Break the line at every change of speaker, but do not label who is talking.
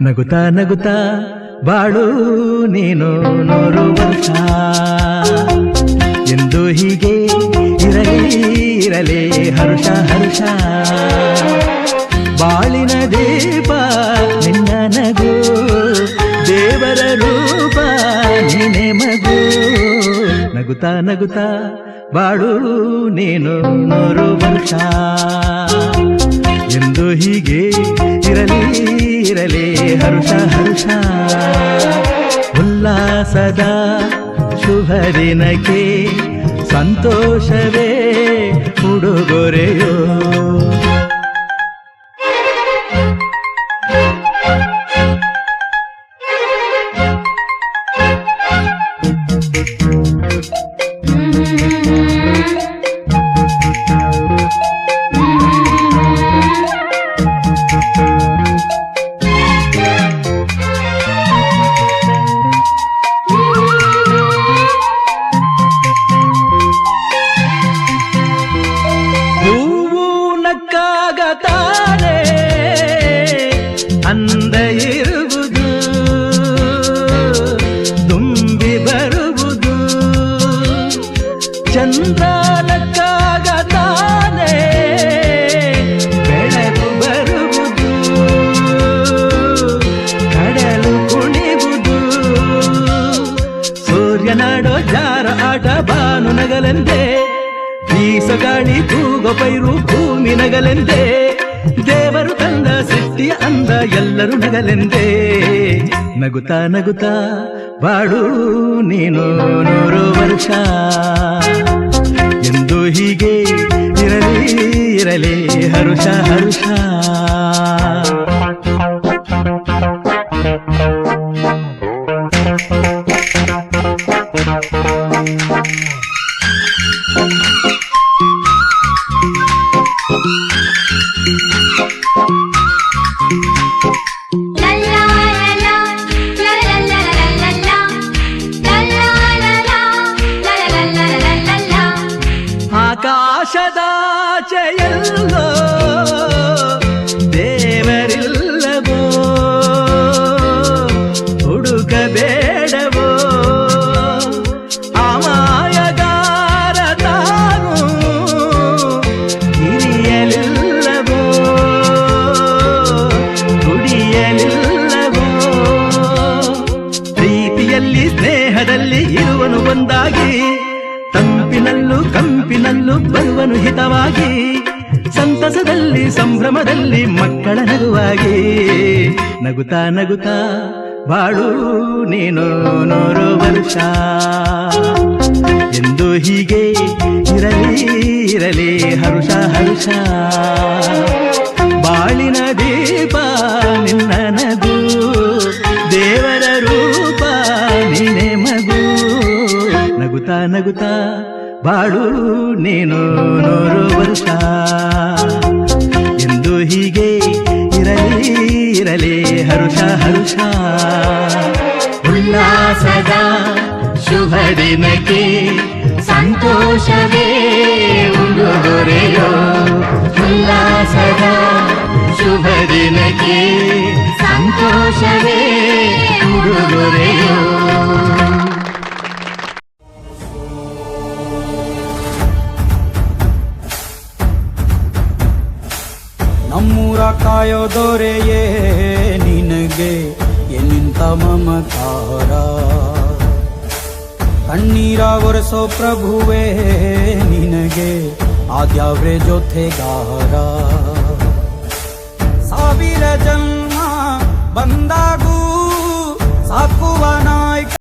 ನಗುತ್ತಾ ನಗುತ್ತಾ ಬಾಳು ನೀನು 100 ವರ್ಷ ಎಂದು ಹೀಗೆ ಇರಲಿ ಹರುಷ ಹರುಷ. ಬಾಳಿನ ದೀಪ ನಿನ್ನ ನಗು, ದೇವರ ರೂಪ ನೀನೆ ಮಗು. ನಗುತ್ತಾ ನಗುತ್ತಾ ಬಾಳು ನೀನು 100 ವರ್ಷ ಎಂದು ಹೀಗೆ ಇರಲಿ ಹರುಷ ಹರುಷ. ಉಲ್ಲಾಸದ ಶುಭ ದಿನಕ್ಕೆ ಸಂತೋಷವೇ ಉಡುಗೊರೆಯೋ. ತಾನೆ ಅಂದ ಇರುವುದು, ತುಂಬಿ ಬರುವುದು. ಚಂದ್ರನಕ್ಕಾಗ ತಾನೆ ಬೆಳಕು ಬರುವುದು, ಕಡಲು ಕುಣಿವುದು. ಸೂರ್ಯನಾಡೋ ಜಾರ ಆಟ ಬಾನು ನಗಲೆಂದೇ, ಬೀಸಗಾಳಿ ತೂಗೋ ಪೈರು ಭೂಮಿ ನಗಲೆಂದೇ. ದೇವರು ತಂದ ಸೃಷ್ಟಿಯ ಅಂದ ಎಲ್ಲರೂ ನಗಲೆಂದೇ. ನಗುತ್ತಾ ನಗುತ್ತಾ ಬಾಳು ನೀನು 100 ವರ್ಷ ಎಂದು ಹೀಗೆ ಇರಲಿ ಹರುಷ ಹರುಷ. ಆಕಾಶದಾಚೆಯಲ್ಲೋ ದೇವರಿಲ್ಲವೋ, ಹುಡುಕಬೇಡವೋ. ಅಮಾಯಗಾರ ತಾನು ಹಿರಿಯಲಿಲ್ಲವೋ, ಕುಡಿಯಲಿಲ್ಲವೋ. ಪ್ರೀತಿಯಲ್ಲಿ ಸ್ನೇಹದಲ್ಲಿ ಇರುವನು ಒಂದಾಗಿ, ತಂಪಿನಲ್ಲೂ ಕಂಪಿನಲ್ಲೂ ಬರುವನು ಹಿತವಾಗಿ. ಸಂತಸದಲ್ಲಿ ಸಂಭ್ರಮದಲ್ಲಿ ಮಕ್ಕಳ ನಗುವಾಗಿ. ನಗುತ್ತಾ ನಗುತ್ತಾ ಬಾಳು ನೀನು 100 ವರ್ಷ ಎಂದು ಹೀಗೆ ಇರಲಿ ಹರುಷ ಹರುಷ. ಬಾಳಿನ ದೀಪ ನಿನ್ನ ನಗು, ದೇವರ ರೂಪ ನೀನೆ ಮಗು. ನಗುತ್ತಾ ನಗುತ್ತಾ ಬಾಳು ನೀನು 100 ವರ್ಷ ಎಂದು ಹೀಗೆ ಇರಲಿ ಹರುಷ ಹರುಷ. ಉಲ್ಲಾಸದ ಶುಭ ದಿನಕ್ಕೆ ಸಂತೋಷವೇ ಉಡುಗೊರೆಯೋ. ಉಲ್ಲಾಸದ ಶುಭ ದಿನಕ್ಕೆ ಸಂತೋಷವೇ ಉಡುಗೊರೆಯೋ.
ನಮ್ಮೂರ ಕಾಯೋ ದೊರೆಯೇ ನಿನಗೆ ಎನ್ನಿಂತ ಮಮಕಾರ. ಕಣ್ಣೀರ ಒರೆಸೋ ಪ್ರಭುವೇ ನಿನಗೆ ಆದ್ಯಾವ್ರೆ ಜೊತೆಗಾರ. ಸಾವಿರ ಜನ್ಮ ಬಂದಾಗೂ ಸಾಕುವ ನಾಯಕ